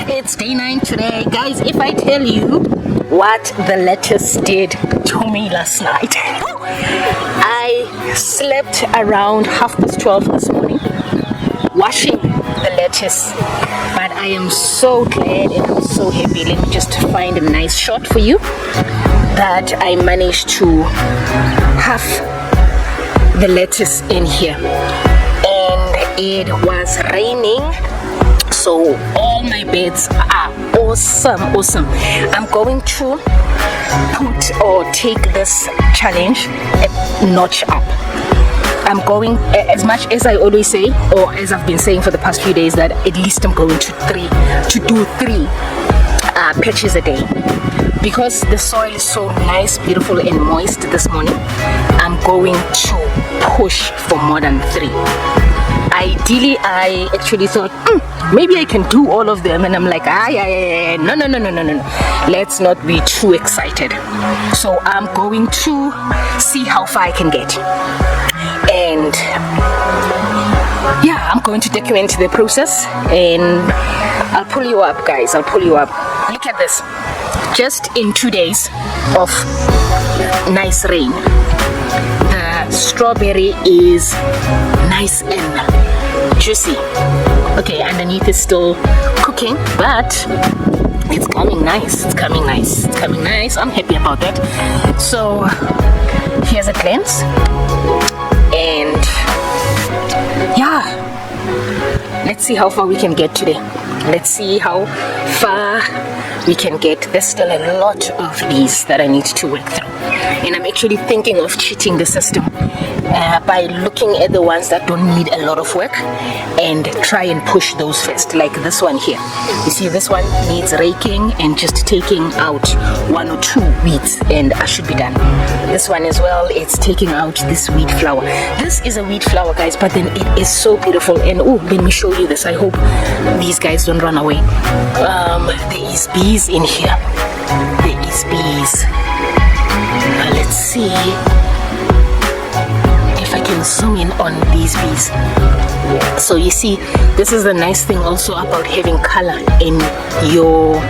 It's day 9 today, guys. If I tell you what the lettuce did to me last night, I slept around 12:30 this morning washing the lettuce, but I am so glad and I'm so happy. Let me just find a nice shot for you that I managed to have the lettuce in here, and it was raining, so all my beds are awesome. I'm going to put or take this challenge a notch up. I'm going, as much as I always say, or as I've been saying for the past few days, that at least I'm going to do 3 patches a day, because the soil is so nice, beautiful and moist this morning. I'm going to push for more than 3. Ideally, I actually thought maybe I can do all of them, and I'm like, no, let's not be too excited. So I'm going to see how far I can get, and yeah, I'm going to document the process, and I'll pull you up, guys. I'll pull you up. Look at this. Just in 2 days of nice rain, the strawberry is nice and juicy. Okay, underneath is still cooking, but it's coming nice. I'm happy about that. So here's a glimpse. And yeah, let's see how far we can get today. Let's see how far we can get. There's still a lot of these that I need to work through, and I'm actually thinking of cheating the system by looking at the ones that don't need a lot of work and try and push those first, like this one here. You see, this one needs raking and just taking out 1 or 2 weeds, and I should be done. This one as well, it's taking out this weed flower. This is a weed flower, guys, but then it is so beautiful. And oh, let me show you this. I hope these guys don't run away. There is bees in here. There is bees. Let's see if I can zoom in on these bees. So you see, this is the nice thing also about having color in your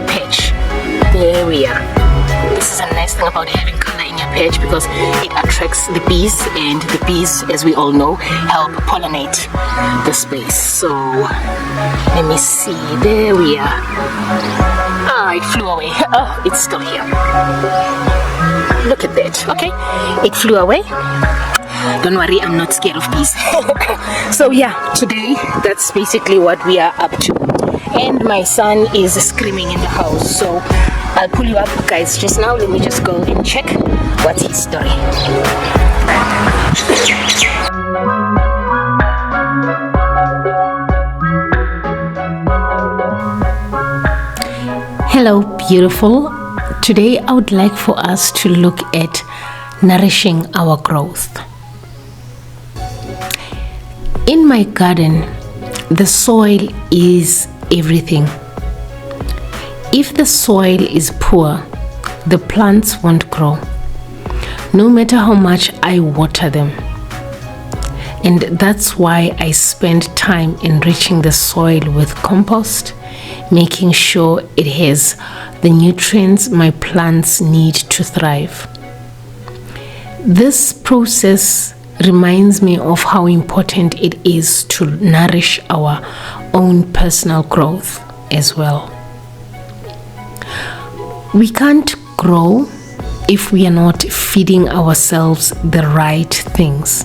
patch. There we are. This is a nice thing about having color in your patch, because it attracts the bees, and the bees, as we all know, help pollinate the space. So let me see. There we are. Ah, it flew away. Oh, it's still here. Look at that. Okay, it flew away. Don't worry, I'm not scared of bees. So yeah, today that's basically what we are up to. And my son is screaming in the house, so I'll pull you up, guys. Just now, let me just go and check what's his story. Hello, beautiful. Today I would like for us to look at nourishing our growth. In my garden, the soil is everything. If the soil is poor, the plants won't grow, no matter how much I water them. And that's why I spend time enriching the soil with compost, making sure it has the nutrients my plants need to thrive. This process reminds me of how important it is to nourish our own personal growth as well. We can't grow if we are not feeding ourselves the right things,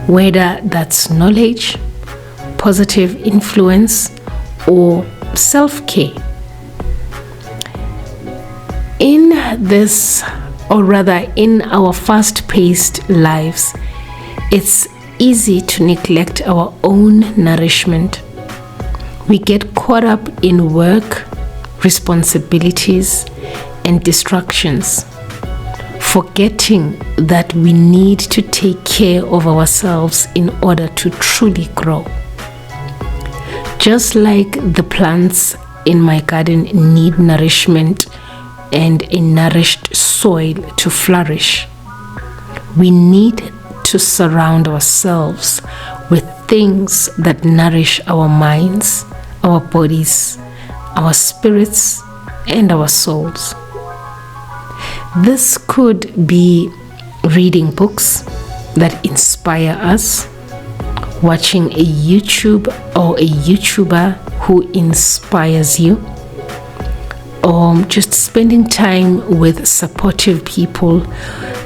whether that's knowledge, positive influence, or self-care. In this, or rather in our fast-paced lives, it's easy to neglect our own nourishment. We get caught up in work, responsibilities, and distractions, forgetting that we need to take care of ourselves in order to truly grow. Just like the plants in my garden need nourishment and a nourished soil to flourish, we need to surround ourselves with things that nourish our minds, our bodies, our spirits, and our souls. This could be reading books that inspire us, watching a YouTube or a YouTuber who inspires you, or just spending time with supportive people,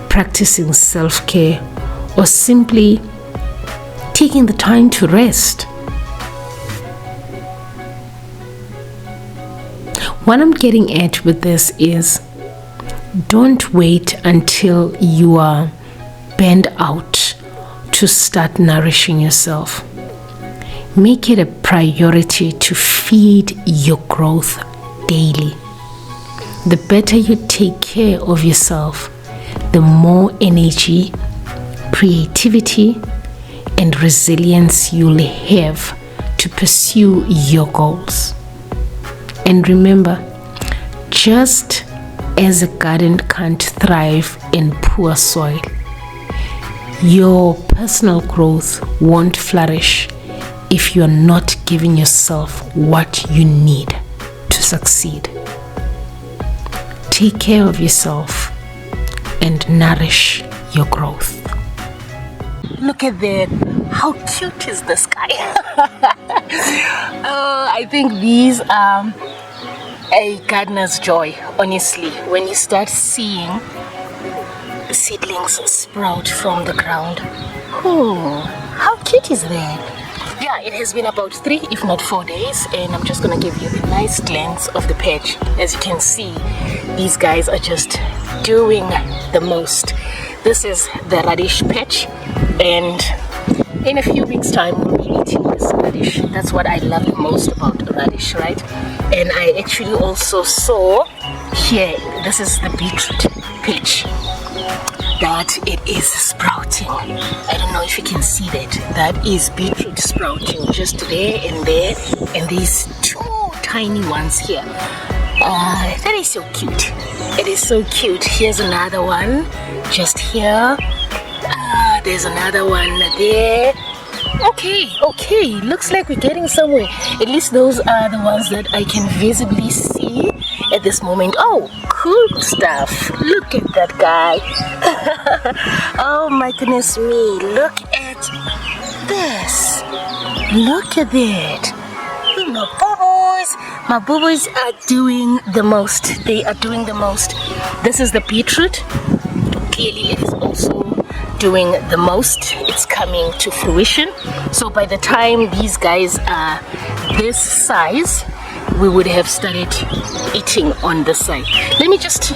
practicing self-care, or simply taking the time to rest. What I'm getting at with this is, don't wait until you are burned out to start nourishing yourself. Make it a priority to feed your growth daily. The better you take care of yourself, the more energy, creativity, and resilience you'll have to pursue your goals. And remember, just as a garden can't thrive in poor soil, your personal growth won't flourish if you're not giving yourself what you need to succeed. Take care of yourself and nourish your growth. Look at that. How cute is this guy? I think these are a gardener's joy, honestly, when you start seeing seedlings sprout from the ground. Oh, how cute is that? Yeah, it has been about 3 if not 4 days, and I'm just gonna give you a nice glance of the patch. As you can see, these guys are just doing the most. This is the radish patch, and in a few weeks time we'll be eating this radish. That's what I love the most about radish, right? And I actually also saw here, this is the beetroot patch, that it is sprouting. I don't know if you can see that. That is beetroot sprouting just there, and these 2 tiny ones here. That is so cute. It is so cute. Here's another one just here. There's another one there. Okay, looks like we're getting somewhere. At least those are the ones that I can visibly see at this moment. Oh, cool stuff. Look at that guy. Oh my goodness me, look at this. Look at that. My boo-boys are doing the most. They are doing the most. This is the beetroot. Clearly it is also doing the most. It's coming to fruition. So by the time these guys are this size, we would have started eating on the side. Let me just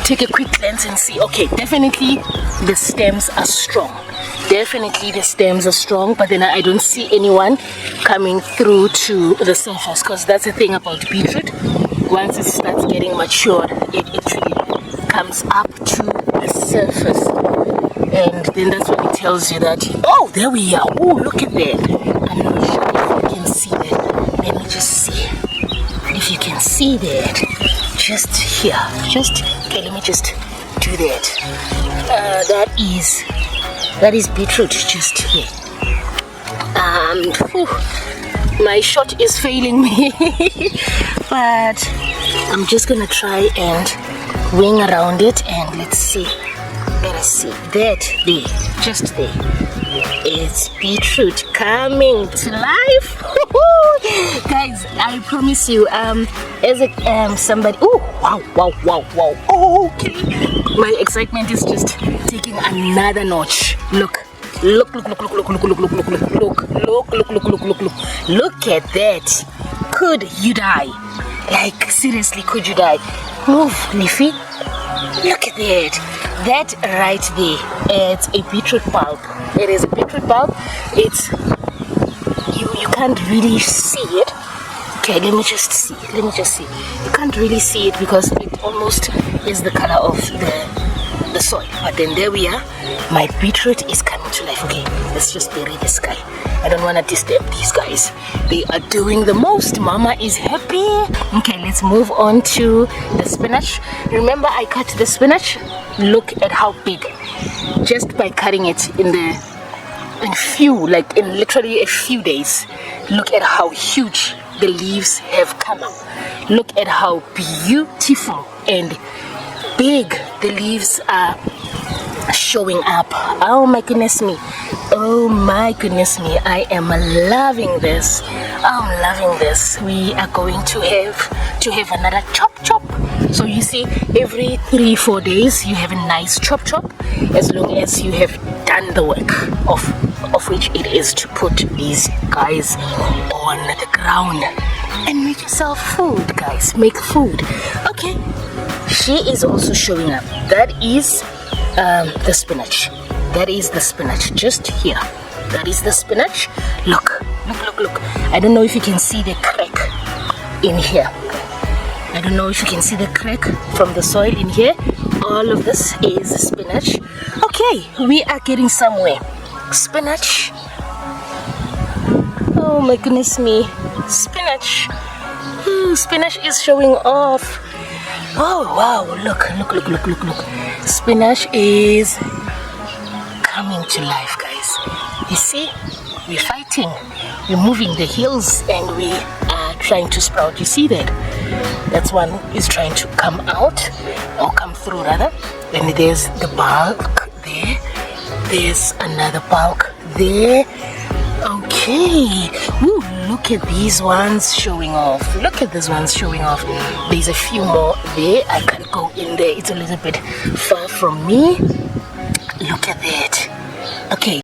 take a quick glance and see. Okay, definitely the stems are strong. Definitely the stems are strong, but then I don't see anyone coming through to the surface, because that's the thing about beetroot. Once it starts getting mature, it actually comes up to the surface, and then that's when it tells you that, oh, there we are. Oh, look at that. I'm not sure if you can see that. Let me just see if you can see that. Just here. Okay, let me just do that. That is beetroot just here. My shot is failing me, but I'm just gonna try and wing around it, and let's see. Let us see that there, just there. It's beetroot coming to life. Guys, I promise you, as a somebody, oh wow. Oh, okay, my excitement is just taking another notch. Look at that. Could you die? Like, seriously, could you die? Move, Leafy. Look at that. That right there, it's a beetroot bulb. It is a beetroot bulb. It's, you can't really see it. Okay, let me just see. You can't really see it because it almost is the color of the soil. But then there we are. My beetroot is coming to life. Okay, let's just bury this guy. I don't want to disturb these guys. They are doing the most. Mama is happy. Okay, let's move on to the spinach. Remember, I cut the spinach. Look at how big. Just by cutting it in literally a few days. Look at how huge the leaves have come up. Look at how beautiful and big the leaves are showing up. Oh my goodness me. I am loving this. I'm loving this. We are going to have another chop. So you see, every 3-4 days you have a nice chop, as long as you have done the work of which it is to put these guys on the ground and make yourself food, guys. Make food. Okay, she is also showing up. That is the spinach. That is the spinach just here. That is the spinach. Look. I don't know if you can see the crack in here. I don't know if you can see the crack from the soil in here. All of this is spinach. Okay, we are getting somewhere. Spinach. Oh my goodness me. Spinach. Spinach is showing off. Oh wow, look. Spinach is coming to life, guys. You see, we're fighting. We're moving the hills and we are trying to sprout. You see that? That's one is trying to come out, or come through rather. And there's the bulk there. There's another bulk there. Okay. Ooh, look at these ones showing off. Look at these ones showing off. There's a few more there. I can't go in there. It's a little bit far from me. Look at that. Okay.